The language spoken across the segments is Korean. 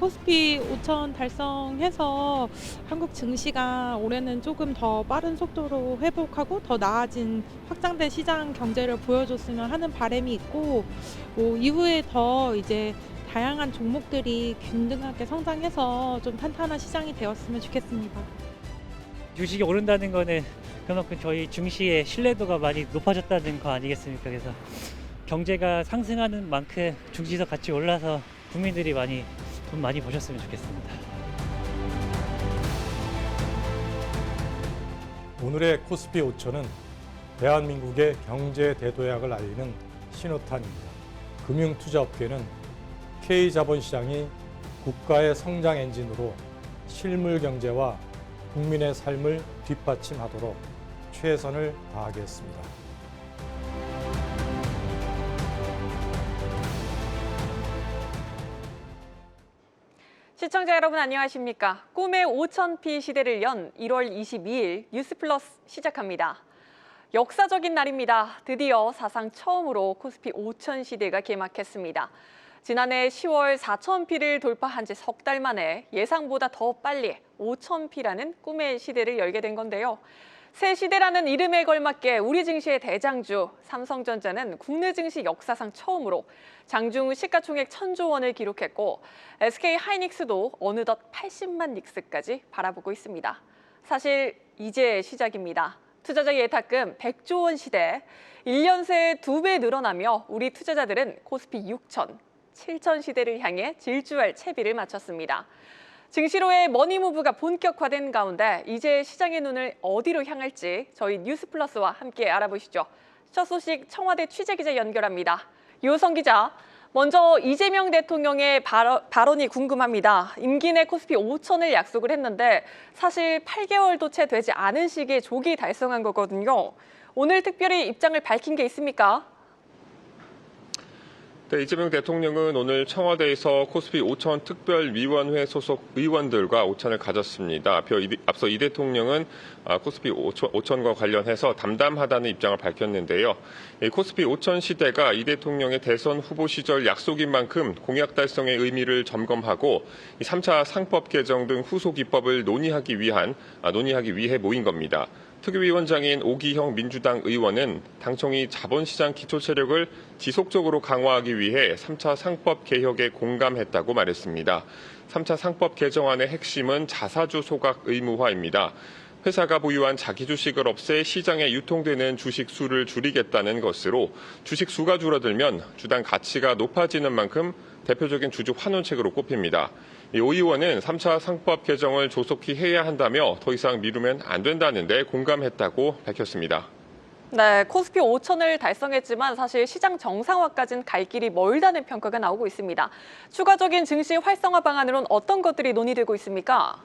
코스피 5천 달성해서 한국 증시가 올해는 조금 더 빠른 속도로 회복하고 더 나아진 확장된 시장 경제를 보여줬으면 하는 바람이 있고, 이후에 더 이제 다양한 종목들이 균등하게 성장해서 좀 탄탄한 시장이 되었으면 좋겠습니다. 주식이 오른다는 거는 그만큼 저희 증시의 신뢰도가 많이 높아졌다는 거 아니겠습니까? 그래서 경제가 상승하는 만큼 증시도 같이 올라서 국민들이 돈 많이 버셨으면 좋겠습니다. 오늘의 코스피 5천은 대한민국의 경제 대도약을 알리는 신호탄입니다. 금융투자업계는 K자본시장이 국가의 성장 엔진으로 실물 경제와 국민의 삶을 뒷받침하도록 최선을 다하겠습니다. 시청자 여러분 안녕하십니까? 꿈의 5,000피 시대를 연 1월 22일 뉴스플러스 시작합니다. 역사적인 날입니다. 드디어 사상 처음으로 코스피 5,000 시대가 개막했습니다. 지난해 10월 4,000피를 돌파한 지 석 달 만에 예상보다 더 빨리 5,000피라는 꿈의 시대를 열게 된 건데요. 새 시대라는 이름에 걸맞게 우리 증시의 대장주 삼성전자는 국내 증시 역사상 처음으로 장중 시가총액 1,000조 원을 기록했고 SK하이닉스도 어느덧 80만 닉스까지 바라보고 있습니다. 사실 이제 시작입니다. 투자자 예탁금 100조 원 시대, 1년 새에 2배 늘어나며 우리 투자자들은 코스피 6천, 7천 시대를 향해 질주할 채비를 마쳤습니다. 증시로의 머니무브가 본격화된 가운데 이제 시장의 눈을 어디로 향할지 저희 뉴스플러스와 함께 알아보시죠. 첫 소식 청와대 취재기자 연결합니다. 유호성 기자, 먼저 이재명 대통령의 발언이 궁금합니다. 임기 내 코스피 5천을 약속을 했는데 사실 8개월도 채 되지 않은 시기에 조기 달성한 거거든요. 오늘 특별히 입장을 밝힌 게 있습니까? 네, 이재명 대통령은 오늘 청와대에서 코스피 5천 특별위원회 소속 의원들과 오찬을 가졌습니다. 앞서 이 대통령은 코스피 5천과 관련해서 담담하다는 입장을 밝혔는데요. 코스피 5천 시대가 이 대통령의 대선 후보 시절 약속인 만큼 공약 달성의 의미를 점검하고 3차 상법 개정 등 후속 입법을 논의하기 위해 모인 겁니다. 특위위원장인 오기형 민주당 의원은 당청이 자본시장 기초체력을 지속적으로 강화하기 위해 3차 상법 개혁에 공감했다고 말했습니다. 3차 상법 개정안의 핵심은 자사주 소각 의무화입니다. 회사가 보유한 자기 주식을 없애 시장에 유통되는 주식 수를 줄이겠다는 것으로 주식 수가 줄어들면 주당 가치가 높아지는 만큼 대표적인 주주 환원책으로 꼽힙니다. 오 의원은 3차 상법 개정을 조속히 해야 한다며 더 이상 미루면 안 된다는데 공감했다고 밝혔습니다. 네, 코스피 5천을 달성했지만 사실 시장 정상화까지는 갈 길이 멀다는 평가가 나오고 있습니다. 추가적인 증시 활성화 방안으로는 어떤 것들이 논의되고 있습니까?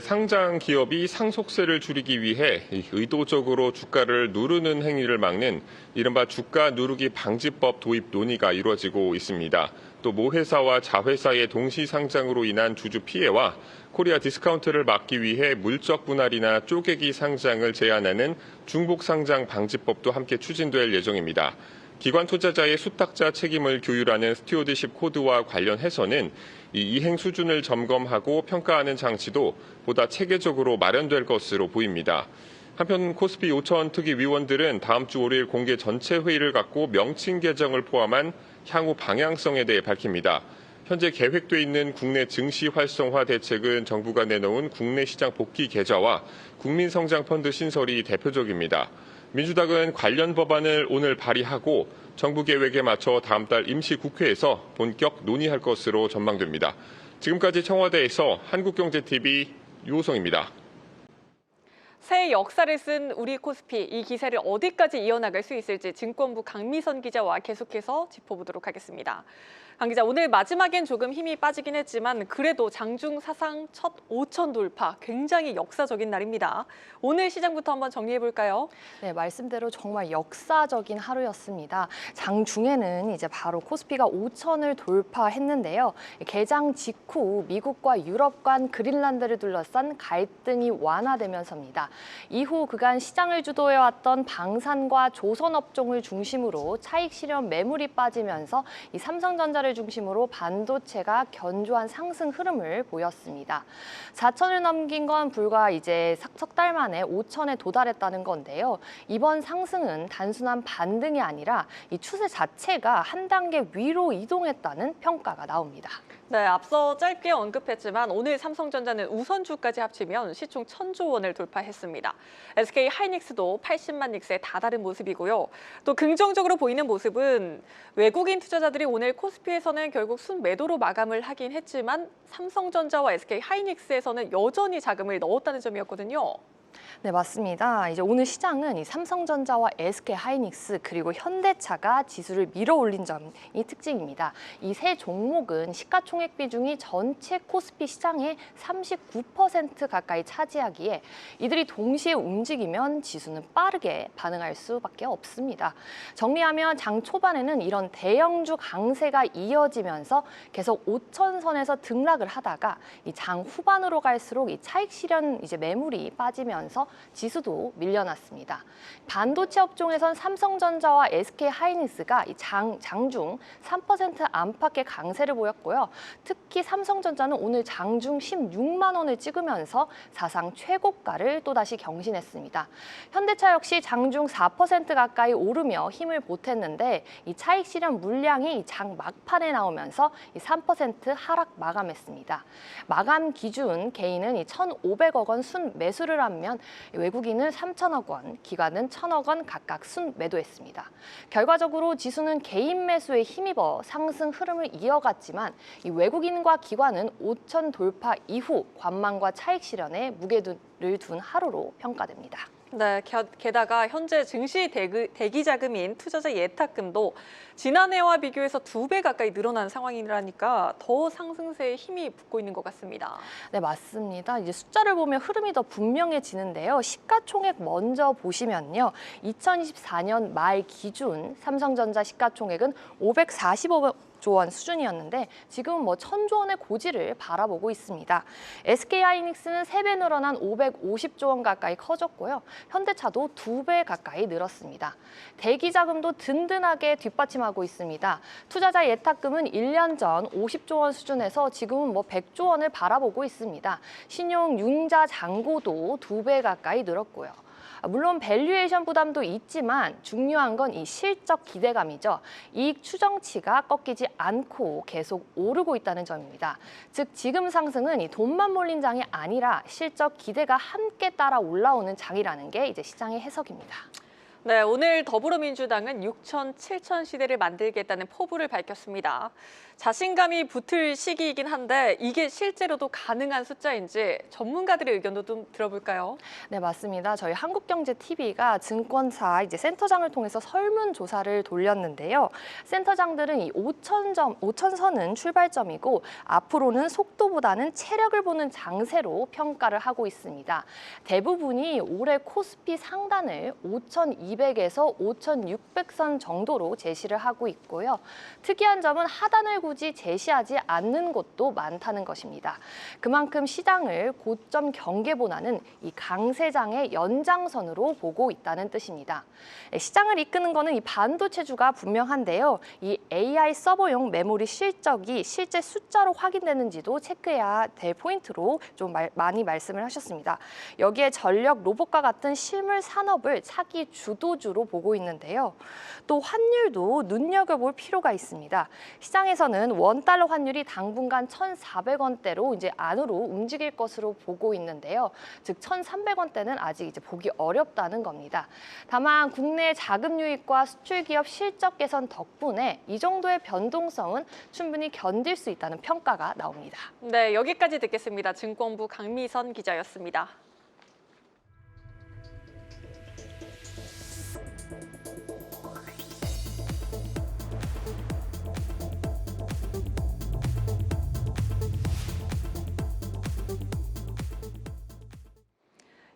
상장 기업이 상속세를 줄이기 위해 의도적으로 주가를 누르는 행위를 막는 이른바 주가 누르기 방지법 도입 논의가 이루어지고 있습니다. 또 모 회사와 자회사의 동시 상장으로 인한 주주 피해와 코리아 디스카운트를 막기 위해 물적 분할이나 쪼개기 상장을 제한하는 중복 상장 방지법도 함께 추진될 예정입니다. 기관 투자자의 수탁자 책임을 규율하는 스튜어드십 코드와 관련해서는 이 이행 수준을 점검하고 평가하는 장치도 보다 체계적으로 마련될 것으로 보입니다. 한편 코스피 5천 특위위원들은 다음 주 5일 공개 전체 회의를 갖고 명칭 개정을 포함한 향후 방향성에 대해 밝힙니다. 현재 계획돼 있는 국내 증시 활성화 대책은 정부가 내놓은 국내 시장 복귀 계좌와 국민성장펀드 신설이 대표적입니다. 민주당은 관련 법안을 오늘 발의하고 정부 계획에 맞춰 다음 달 임시국회에서 본격 논의할 것으로 전망됩니다. 지금까지 청와대에서 한국경제TV 유호성입니다. 새 역사를 쓴 우리 코스피, 이 기세를 어디까지 이어나갈 수 있을지 증권부 강미선 기자와 계속해서 짚어보도록 하겠습니다. 강 기자, 오늘 마지막엔 조금 힘이 빠지긴 했지만 그래도 장중 사상 첫 5천 돌파, 굉장히 역사적인 날입니다. 오늘 시장부터 한번 정리해볼까요? 네, 말씀대로 정말 역사적인 하루였습니다. 장중에는 이제 바로 코스피가 5천을 돌파했는데요. 개장 직후 미국과 유럽 간 그린란드를 둘러싼 갈등이 완화되면서입니다. 이후 그간 시장을 주도해왔던 방산과 조선업종을 중심으로 차익 실현 매물이 빠지면서 이 삼성전자를 투자를 중심으로 반도체가 견조한 상승 흐름을 보였습니다. 4천을 넘긴 건 불과 이제 석 달 만에 5천에 도달했다는 건데요. 이번 상승은 단순한 반등이 아니라 이 추세 자체가 한 단계 위로 이동했다는 평가가 나옵니다. 네, 앞서 짧게 언급했지만 오늘 삼성전자는 우선주까지 합치면 시총 1,000조 원을 돌파했습니다. SK 하이닉스도 80만 닉스에 다다른 모습이고요. 또 긍정적으로 보이는 모습은 외국인 투자자들이 오늘 코스피에서는 결국 순매도로 마감을 하긴 했지만 삼성전자와 SK 하이닉스에서는 여전히 자금을 넣었다는 점이었거든요. 네, 맞습니다. 이제 오늘 시장은 이 삼성전자와 SK 하이닉스 그리고 현대차가 지수를 밀어올린 점이 특징입니다. 이 세 종목은 시가총액 비중이 전체 코스피 시장의 39% 가까이 차지하기에 이들이 동시에 움직이면 지수는 빠르게 반응할 수밖에 없습니다. 정리하면 장 초반에는 이런 대형주 강세가 이어지면서 계속 5천선에서 등락을 하다가 이 장 후반으로 갈수록 이 차익 실현 이제 매물이 빠지면서 지수도 밀려났습니다. 반도체 업종에선 삼성전자와 SK 하이닉스가 장중 3% 안팎의 강세를 보였고요. 특히 삼성전자는 오늘 장중 16만 원을 찍으면서 사상 최고가를 또다시 경신했습니다. 현대차 역시 장중 4% 가까이 오르며 힘을 보탰는데 이 차익 실현 물량이 장 막판에 나오면서 3% 하락 마감했습니다. 마감 기준 개인은 1,500억 원 순 매수를 하면 외국인은 3천억 원, 기관은 1,000억 원 각각 순매도했습니다. 결과적으로 지수는 개인 매수에 힘입어 상승 흐름을 이어갔지만 이 외국인과 기관은 5천 돌파 이후 관망과 차익 실현에 무게를 둔 하루로 평가됩니다. 네, 게다가 현재 증시 대기 자금인 투자자 예탁금도 지난해와 비교해서 2배 가까이 늘어난 상황이라니까 더 상승세에 힘이 붙고 있는 것 같습니다. 네, 맞습니다. 이제 숫자를 보면 흐름이 더 분명해지는데요. 시가총액 먼저 보시면요. 2024년 말 기준 삼성전자 시가총액은 545조 원 수준이었는데 지금은 1,000조 원의 고지를 바라보고 있습니다. SK 하이닉스는 3배 늘어난 550조 원 가까이 커졌고요. 현대차도 2배 가까이 늘었습니다. 대기 자금도 든든하게 뒷받침하고 있습니다. 투자자 예탁금은 1년 전 50조 원 수준에서 지금은 100조 원을 바라보고 있습니다. 신용 융자 잔고도 2배 가까이 늘었고요. 물론 밸류에이션 부담도 있지만 중요한 건 이 실적 기대감이죠. 이익 추정치가 꺾이지 않고 계속 오르고 있다는 점입니다. 즉 지금 상승은 이 돈만 몰린 장이 아니라 실적 기대가 함께 따라 올라오는 장이라는 게 이제 시장의 해석입니다. 네, 오늘 더불어민주당은 6천, 7천 시대를 만들겠다는 포부를 밝혔습니다. 자신감이 붙을 시기이긴 한데 이게 실제로도 가능한 숫자인지 전문가들의 의견도 좀 들어볼까요? 네, 맞습니다. 저희 한국경제TV가 증권사 이제 센터장을 통해서 설문조사를 돌렸는데요. 센터장들은 이 5천선은 출발점이고 앞으로는 속도보다는 체력을 보는 장세로 평가를 하고 있습니다. 대부분이 올해 코스피 상단을 5,200에서 5,600선 정도로 제시를 하고 있고요. 특이한 점은 하단을 굳이 제시하지 않는 곳도 많다는 것입니다. 그만큼 시장을 고점 경계보다는 이 강세장의 연장선으로 보고 있다는 뜻입니다. 시장을 이끄는 거는 이 반도체주가 분명한데요. 이 AI 서버용 메모리 실적이 실제 숫자로 확인되는지도 체크해야 될 포인트로 좀 많이 말씀을 하셨습니다. 여기에 전력, 로봇과 같은 실물 산업을 차기 주도주로 보고 있는데요. 또 환율도 눈여겨볼 필요가 있습니다. 시장에서는 원달러 환율이 당분간 1,400원대로 이제 안으로 움직일 것으로 보고 있는데요. 즉 1,300원대는 아직 이제 보기 어렵다는 겁니다. 다만 국내 자금 유입과 수출 기업 실적 개선 덕분에 이 정도의 변동성은 충분히 견딜 수 있다는 평가가 나옵니다. 네, 여기까지 듣겠습니다. 증권부 강미선 기자였습니다.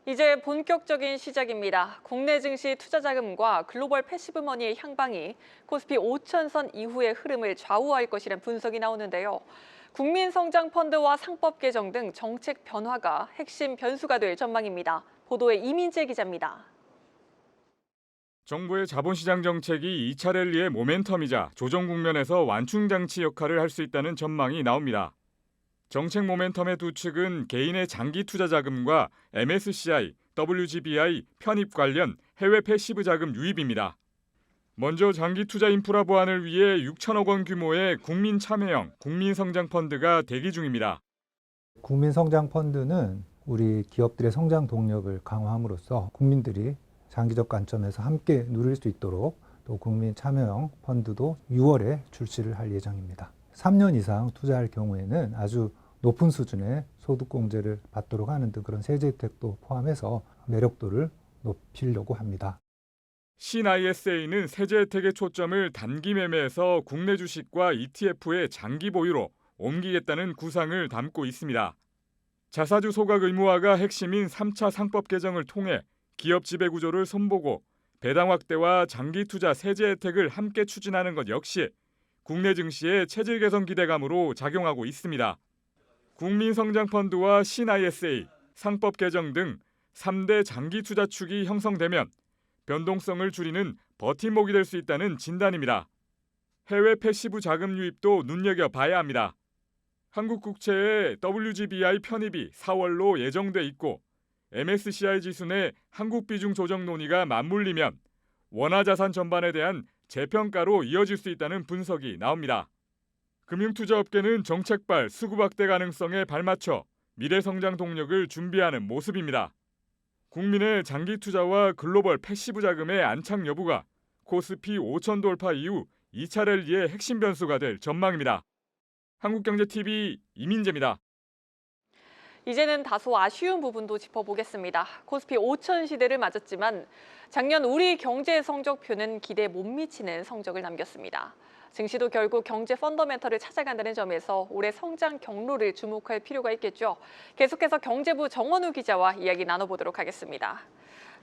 이제 본격적인 시작입니다. 국내 증시 투자 자금과 글로벌 패시브 머니의 향방이 코스피 5천선 이후의 흐름을 좌우할 것이란 분석이 나오는데요. 국민 성장 펀드와 상법 개정 등 정책 변화가 핵심 변수가 될 전망입니다. 보도에 이민재 기자입니다. 정부의 자본시장 정책이 2차 랠리의 모멘텀이자 조정 국면에서 완충장치 역할을 할 수 있다는 전망이 나옵니다. 정책 모멘텀의 두 축은 개인의 장기 투자 자금과 MSCI, WGBI 편입 관련 해외 패시브 자금 유입입니다. 먼저 장기 투자 인프라 보완을 위해 6천억 원 규모의 국민 참여형 국민성장펀드가 대기 중입니다. 국민성장펀드는 우리 기업들의 성장 동력을 강화함으로써 국민들이 장기적 관점에서 함께 누릴 수 있도록 또 국민 참여형 펀드도 6월에 출시를 할 예정입니다. 3년 이상 투자할 경우에는 아주 높은 수준의 소득공제를 받도록 하는 등 그런 세제 혜택도 포함해서 매력도를 높이려고 합니다. 신ISA는 세제 혜택의 초점을 단기 매매에서 국내 주식과 ETF의 장기 보유로 옮기겠다는 구상을 담고 있습니다. 자사주 소각 의무화가 핵심인 3차 상법 개정을 통해 기업 지배 구조를 손보고 배당 확대와 장기 투자 세제 혜택을 함께 추진하는 것 역시 국내 증시의 체질 개선 기대감으로 작용하고 있습니다. 국민성장펀드와 신ISA, 상법 개정 등 3대 장기 투자축이 형성되면 변동성을 줄이는 버팀목이 될 수 있다는 진단입니다. 해외 패시브 자금 유입도 눈여겨봐야 합니다. 한국 국채의 WGBI 편입이 4월로 예정돼 있고 MSCI 지수 내 한국 비중 조정 논의가 맞물리면 원화 자산 전반에 대한 재평가로 이어질 수 있다는 분석이 나옵니다. 금융투자업계는 정책발 수급 확대 가능성에 발맞춰 미래 성장 동력을 준비하는 모습입니다. 국민의 장기 투자와 글로벌 패시브 자금의 안착 여부가 코스피 5천 돌파 이후 2차 랠리의 핵심 변수가 될 전망입니다. 한국경제TV 이민재입니다. 이제는 다소 아쉬운 부분도 짚어보겠습니다. 코스피 5천 시대를 맞았지만 작년 우리 경제 성적표는 기대에 못 미치는 성적을 남겼습니다. 증시도 결국 경제 펀더멘털을 찾아간다는 점에서 올해 성장 경로를 주목할 필요가 있겠죠. 계속해서 경제부 정원우 기자와 이야기 나눠보도록 하겠습니다.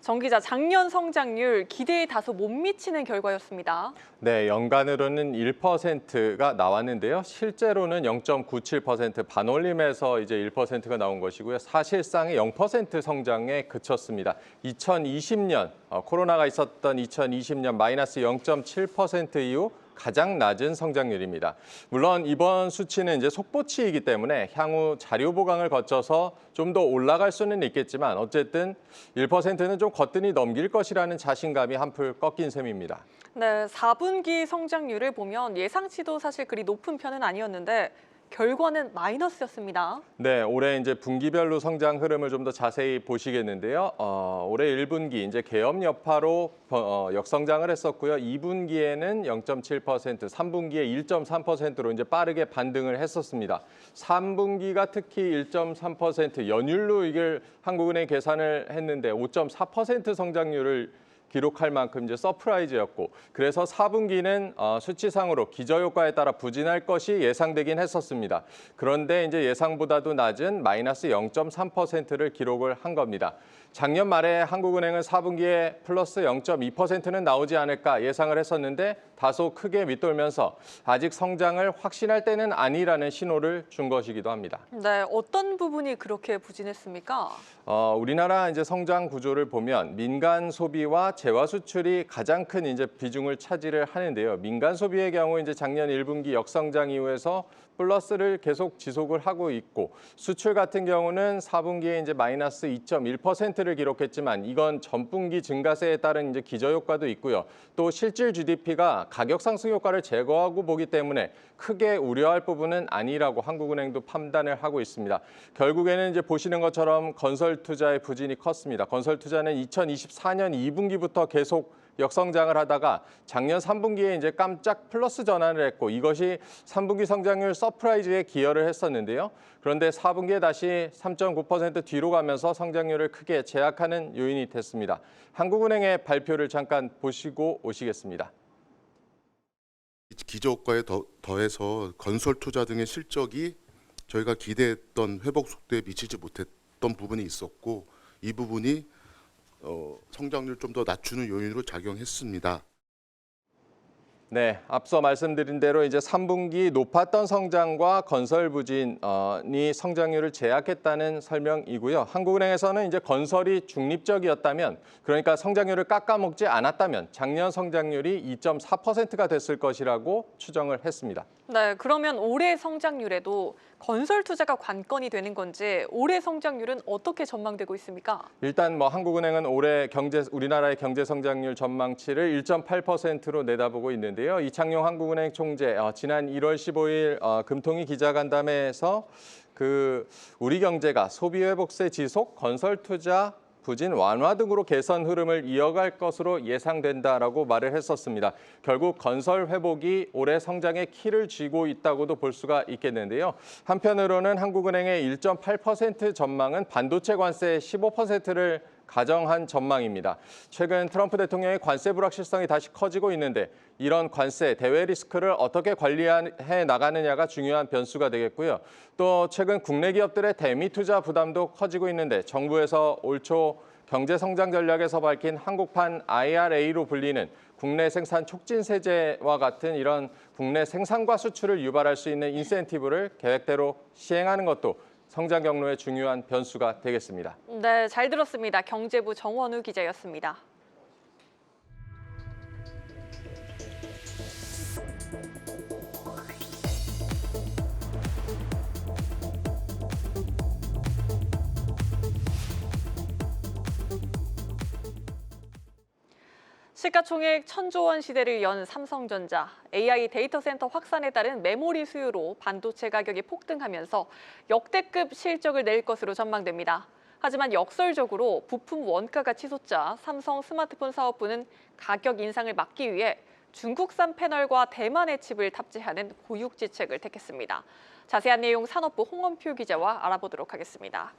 정 기자, 작년 성장률 기대에 다소 못 미치는 결과였습니다. 네, 연간으로는 1%가 나왔는데요. 실제로는 0.97% 반올림에서 이제 1%가 나온 것이고요. 사실상의 0% 성장에 그쳤습니다. 2020년 코로나가 있었던 2020년 마이너스 0.7% 이후 가장 낮은 성장률입니다. 물론 이번 수치는 이제 속보치이기 때문에 향후 자료 보강을 거쳐서 좀 더 올라갈 수는 있겠지만 어쨌든 1%는 좀 거뜬히 넘길 것이라는 자신감이 한풀 꺾인 셈입니다. 네, 4분기 성장률을 보면 예상치도 사실 그리 높은 편은 아니었는데 결과는 마이너스였습니다. 네, 올해 이제 분기별로 성장 흐름을 좀 더 자세히 보시겠는데요. 올해 1분기 이제 계엄 여파로 역성장을 했었고요. 2분기에는 0.7%, 3분기에 1.3%로 이제 빠르게 반등을 했었습니다. 3분기가 특히 1.3% 연율로 이걸 한국은행이 계산을 했는데 5.4% 성장률을 기록할 만큼 이제 서프라이즈였고 그래서 4분기는 수치상으로 기저효과에 따라 부진할 것이 예상되긴 했었습니다. 그런데 이제 예상보다도 낮은 마이너스 0.3%를 기록을 한 겁니다. 작년 말에 한국은행은 4분기에 플러스 0.2%는 나오지 않을까 예상을 했었는데 다소 크게 밑돌면서 아직 성장을 확신할 때는 아니라는 신호를 준 것이기도 합니다. 네, 어떤 부분이 그렇게 부진했습니까? 우리나라 이제 성장 구조를 보면 민간 소비와 재화 수출이 가장 큰 이제 비중을 차지를 하는데요. 민간 소비의 경우 이제 작년 1분기 역성장 이후에서 플러스를 계속 지속을 하고 있고 수출 같은 경우는 4분기에 이제 마이너스 2.1%를 기록했지만 이건 전분기 증가세에 따른 이제 기저효과도 있고요. 또 실질 GDP가 가격 상승 효과를 제거하고 보기 때문에 크게 우려할 부분은 아니라고 한국은행도 판단을 하고 있습니다. 결국에는 이제 보시는 것처럼 건설 투자의 부진이 컸습니다. 건설 투자는 2024년 2분기부터 계속 역성장을 하다가 작년 3분기에 이제 깜짝 플러스 전환을 했고 이것이 3분기 성장률 서프라이즈에 기여를 했었는데요. 그런데 4분기에 다시 3.9% 뒤로 가면서 성장률을 크게 제약하는 요인이 됐습니다. 한국은행의 발표를 잠깐 보시고 오시겠습니다. 기저효과에 더해서 건설 투자 등의 실적이 저희가 기대했던 회복 속도에 미치지 못했던 부분이 있었고 이 부분이 성장률 좀 더 낮추는 요인으로 작용했습니다. 네, 앞서 말씀드린 대로 이제 3분기 높았던 성장과 건설 부진이 성장률을 제약했다는 설명이고요. 한국은행에서는 이제 건설이 중립적이었다면, 그러니까 성장률을 깎아먹지 않았다면 작년 성장률이 2.4%가 됐을 것이라고 추정을 했습니다. 네, 그러면 올해 성장률에도 건설 투자가 관건이 되는 건지 올해 성장률은 어떻게 전망되고 있습니까? 일단 뭐 한국은행은 올해 우리나라의 경제 성장률 전망치를 1.8%로 내다보고 있는데요. 이창용 한국은행 총재 지난 1월 15일 금통위 기자간담회에서 우리 경제가 소비 회복세 지속, 건설 투자 부진 완화 등으로 개선 흐름을 이어갈 것으로 예상된다라고 말을 했었습니다. 결국 건설 회복이 올해 성장의 키를 쥐고 있다고도 볼 수가 있겠는데요. 한편으로는 한국은행의 1.8% 전망은 반도체 관세 15%를 가정한 전망입니다. 최근 트럼프 대통령의 관세 불확실성이 다시 커지고 있는데 이런 관세, 대외 리스크를 어떻게 관리해 나가느냐가 중요한 변수가 되겠고요. 또 최근 국내 기업들의 대미 투자 부담도 커지고 있는데 정부에서 올 초 경제 성장 전략에서 밝힌 한국판 IRA로 불리는 국내 생산 촉진 세제와 같은 이런 국내 생산과 수출을 유발할 수 있는 인센티브를 계획대로 시행하는 것도 성장 경로의 중요한 변수가 되겠습니다. 네, 잘 들었습니다. 경제부 정원우 기자였습니다. 시가총액 1,000조 원 시대를 연 삼성전자, AI 데이터 센터 확산에 따른 메모리 수요로 반도체 가격이 폭등하면서 역대급 실적을 낼 것으로 전망됩니다. 하지만 역설적으로 부품 원가가 치솟자 삼성 스마트폰 사업부는 가격 인상을 막기 위해 중국산 패널과 대만의 칩을 탑재하는 고육지책을 택했습니다. 자세한 내용 산업부 홍원표 기자와 알아보도록 하겠습니다.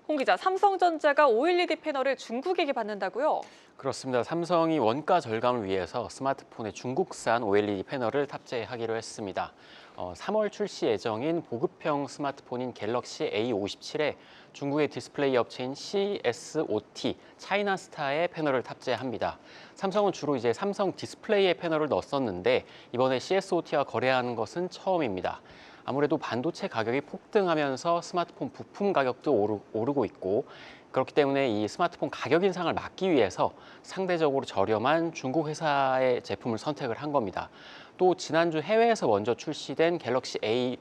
홍 기자, 삼성전자가 OLED 패널을 중국에게 받는다고요? 그렇습니다. 삼성이 원가 절감을 위해서 스마트폰에 중국산 OLED 패널을 탑재하기로 했습니다. 3월 출시 예정인 보급형 스마트폰인 갤럭시 A57에 중국의 디스플레이 업체인 CSOT, 차이나스타의 패널을 탑재합니다. 삼성은 주로 이제 삼성 디스플레이의 패널을 넣었었는데 이번에 CSOT와 거래하는 것은 처음입니다. 아무래도 반도체 가격이 폭등하면서 스마트폰 부품 가격도 오르고 있고 그렇기 때문에 이 스마트폰 가격 인상을 막기 위해서 상대적으로 저렴한 중국 회사의 제품을 선택을 한 겁니다. 또 지난주 해외에서 먼저 출시된 갤럭시 A07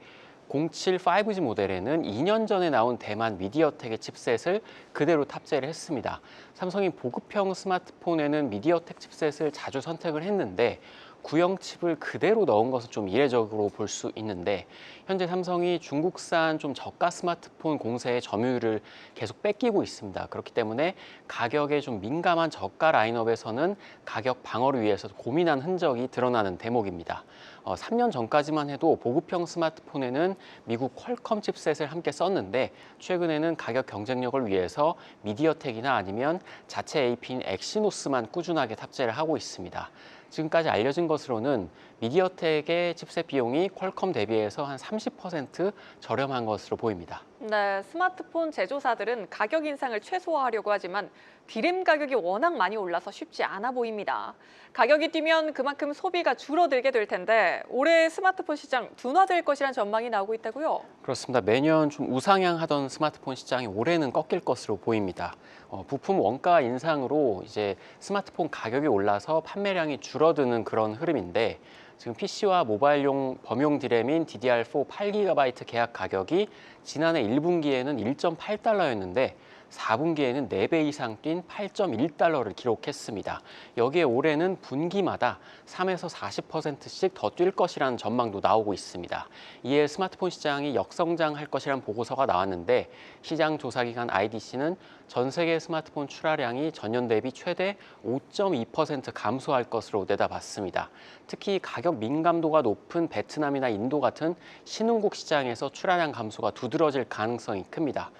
5G 모델에는 2년 전에 나온 대만 미디어텍의 칩셋을 그대로 탑재를 했습니다. 삼성이 보급형 스마트폰에는 미디어텍 칩셋을 자주 선택을 했는데 구형 칩을 그대로 넣은 것은 좀 이례적으로 볼 수 있는데 현재 삼성이 중국산 좀 저가 스마트폰 공세의 점유율을 계속 뺏기고 있습니다. 그렇기 때문에 가격에 좀 민감한 저가 라인업에서는 가격 방어를 위해서 고민한 흔적이 드러나는 대목입니다. 3년 전까지만 해도 보급형 스마트폰에는 미국 퀄컴 칩셋을 함께 썼는데 최근에는 가격 경쟁력을 위해서 미디어텍이나 아니면 자체 AP인 엑시노스만 꾸준하게 탑재를 하고 있습니다. 지금까지 알려진 것으로는 미디어텍의 칩셋 비용이 퀄컴 대비해서 한 30% 저렴한 것으로 보입니다. 네, 스마트폰 제조사들은 가격 인상을 최소화하려고 하지만 디램 가격이 워낙 많이 올라서 쉽지 않아 보입니다. 가격이 뛰면 그만큼 소비가 줄어들게 될 텐데 올해 스마트폰 시장 둔화될 것이란 전망이 나오고 있다고요? 그렇습니다. 매년 좀 우상향하던 스마트폰 시장이 올해는 꺾일 것으로 보입니다. 부품 원가 인상으로 이제 스마트폰 가격이 올라서 판매량이 줄어드는 그런 흐름인데 지금 PC와 모바일용 범용 디램인 DDR4 8GB 계약 가격이 지난해 1분기에는 1.8달러였는데 4분기에는 4배 이상 뛴 8.1달러를 기록했습니다. 여기에 올해는 분기마다 3에서 40%씩 더 뛸 것이라는 전망도 나오고 있습니다. 이에 스마트폰 시장이 역성장할 것이라는 보고서가 나왔는데 시장 조사기관 IDC는 전 세계 스마트폰 출하량이 전년 대비 최대 5.2% 감소할 것으로 내다봤습니다. 특히 가격 민감도가 높은 베트남이나 인도 같은 신흥국 시장에서 출하량 감소가 두드러질 가능성이 큽니다.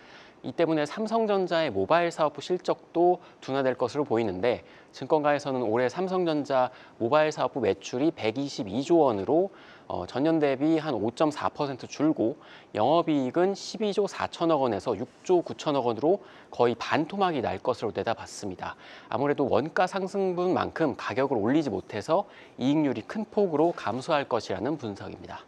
이 때문에 삼성전자의 모바일 사업부 실적도 둔화될 것으로 보이는데 증권가에서는 올해 삼성전자 모바일 사업부 매출이 122조 원으로 전년 대비 한 5.4% 줄고 영업이익은 12조 4천억 원에서 6조 9천억 원으로 거의 반토막이 날 것으로 내다봤습니다. 아무래도 원가 상승분만큼 가격을 올리지 못해서 이익률이 큰 폭으로 감소할 것이라는 분석입니다.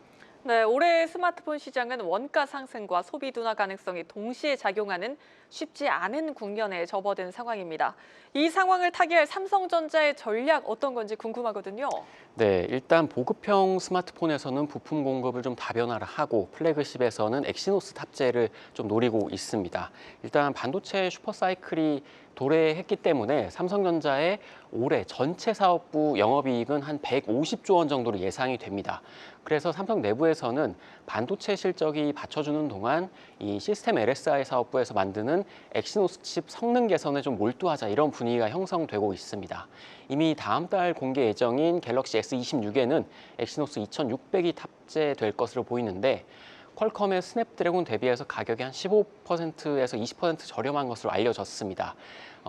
네, 올해 스마트폰 시장은 원가 상승과 소비 둔화 가능성이 동시에 작용하는 쉽지 않은 국면에 접어든 상황입니다. 이 상황을 타개할 삼성전자의 전략 어떤 건지 궁금하거든요. 네, 일단 보급형 스마트폰에서는 부품 공급을 좀 다변화를 하고 플래그십에서는 엑시노스 탑재를 좀 노리고 있습니다. 일단 반도체 슈퍼사이클이 도래했기 때문에 삼성전자의 올해 전체 사업부 영업이익은 한 150조 원 정도로 예상이 됩니다. 그래서 삼성 내부에서는 반도체 실적이 받쳐주는 동안 이 시스템 LSI 사업부에서 만드는 엑시노스 칩 성능 개선에 좀 몰두하자 이런 분위기가 형성되고 있습니다. 이미 다음 달 공개 예정인 갤럭시 S26에는 엑시노스 2600이 탑재될 것으로 보이는데 퀄컴의 스냅드래곤 대비해서 가격이 한 15%에서 20% 저렴한 것으로 알려졌습니다.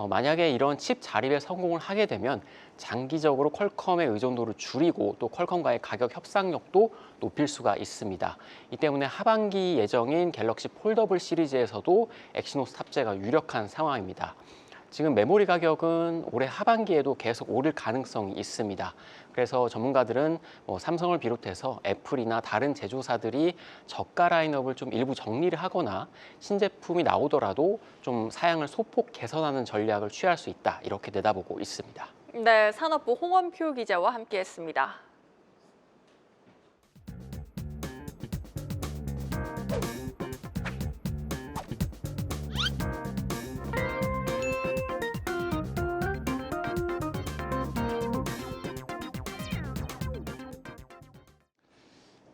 만약에 이런 칩 자립에 성공을 하게 되면 장기적으로 퀄컴의 의존도를 줄이고 또 퀄컴과의 가격 협상력도 높일 수가 있습니다. 이 때문에 하반기 예정인 갤럭시 폴더블 시리즈에서도 엑시노스 탑재가 유력한 상황입니다. 지금 메모리 가격은 올해 하반기에도 계속 오를 가능성이 있습니다. 그래서 전문가들은 삼성을 비롯해서 애플이나 다른 제조사들이 저가 라인업을 좀 일부 정리를 하거나 신제품이 나오더라도 좀 사양을 소폭 개선하는 전략을 취할 수 있다, 이렇게 내다보고 있습니다. 네, 산업부 홍원표 기자와 함께했습니다.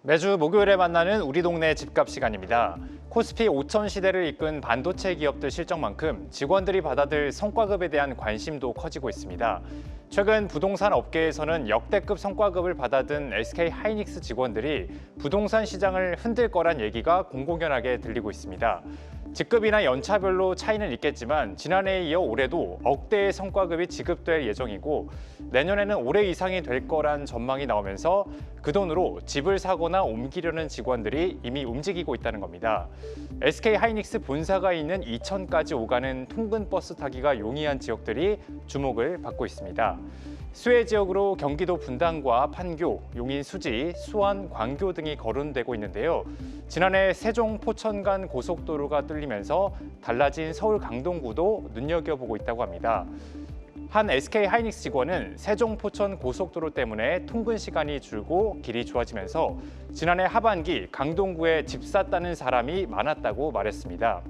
매주 목요일에 만나는 우리 동네 집값 시간입니다. 코스피 5천 시대를 이끈 반도체 기업들 실적만큼 직원들이 받아들 성과급에 대한 관심도 커지고 있습니다. 최근 부동산 업계에서는 역대급 성과급을 받아든 SK 하이닉스 직원들이 부동산 시장을 흔들 거란 얘기가 공공연하게 들리고 있습니다. 직급이나 연차별로 차이는 있겠지만 지난해에 이어 올해도 억대의 성과급이 지급될 예정이고 내년에는 올해 이상이 될 거란 전망이 나오면서 그 돈으로 집을 사거나 옮기려는 직원들이 이미 움직이고 있다는 겁니다. SK 하이닉스 본사가 있는 이천까지 오가는 통근 버스 타기가 용이한 지역들이 주목을 받고 있습니다. 수해 지역으로 경기도 분당과 판교, 용인 수지, 수원, 광교 등이 거론되고 있는데요. 지난해 세종 포천 간 고속도로가 뚫리면서 달라진 서울 강동구도 눈여겨보고 있다고 합니다. 한 SK 하이닉스 직원은 세종 포천 고속도로 때문에 통근 시간이 줄고 길이 좋아지면서 지난해 하반기 강동구에 집 샀다는 사람이 많았다고 말했습니다.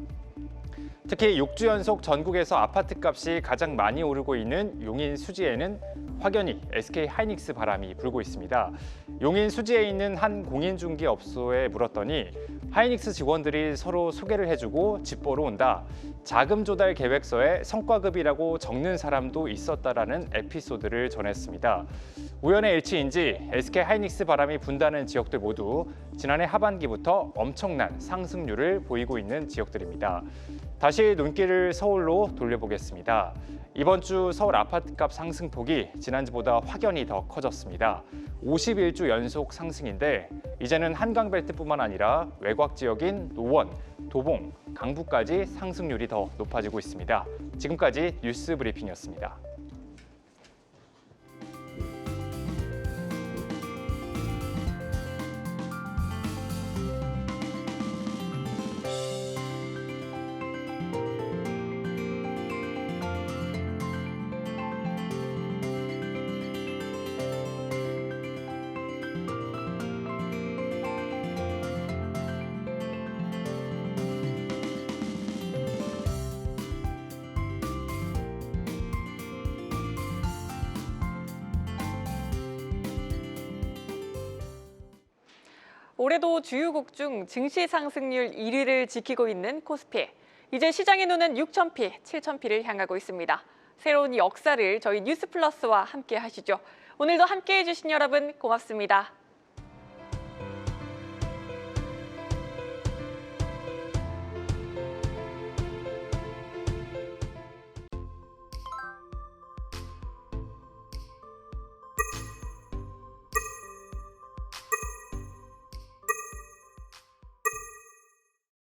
특히 6주 연속 전국에서 아파트 값이 가장 많이 오르고 있는 용인 수지에는 확연히 SK 하이닉스 바람이 불고 있습니다. 용인 수지에 있는 한 공인중개업소에 물었더니 하이닉스 직원들이 서로 소개를 해주고 집 보러 온다. 자금 조달 계획서에 성과급이라고 적는 사람도 있었다라는 에피소드를 전했습니다. 우연의 일치인지 SK 하이닉스 바람이 분다는 지역들 모두 지난해 하반기부터 엄청난 상승률을 보이고 있는 지역들입니다. 다시 눈길을 서울로 돌려보겠습니다. 이번 주 서울 아파트값 상승폭이 지난주보다 확연히 더 커졌습니다. 51주 연속 상승인데 이제는 한강벨트뿐만 아니라 외곽 지역인 노원, 도봉, 강북까지 상승률이 더 높아지고 있습니다. 지금까지 뉴스 브리핑이었습니다. 올해도 주요국 중 증시 상승률 1위를 지키고 있는 코스피. 이제 시장의 눈은 6,000피, 7,000피를 향하고 있습니다. 새로운 역사를 저희 뉴스플러스와 함께 하시죠. 오늘도 함께해 주신 여러분 고맙습니다.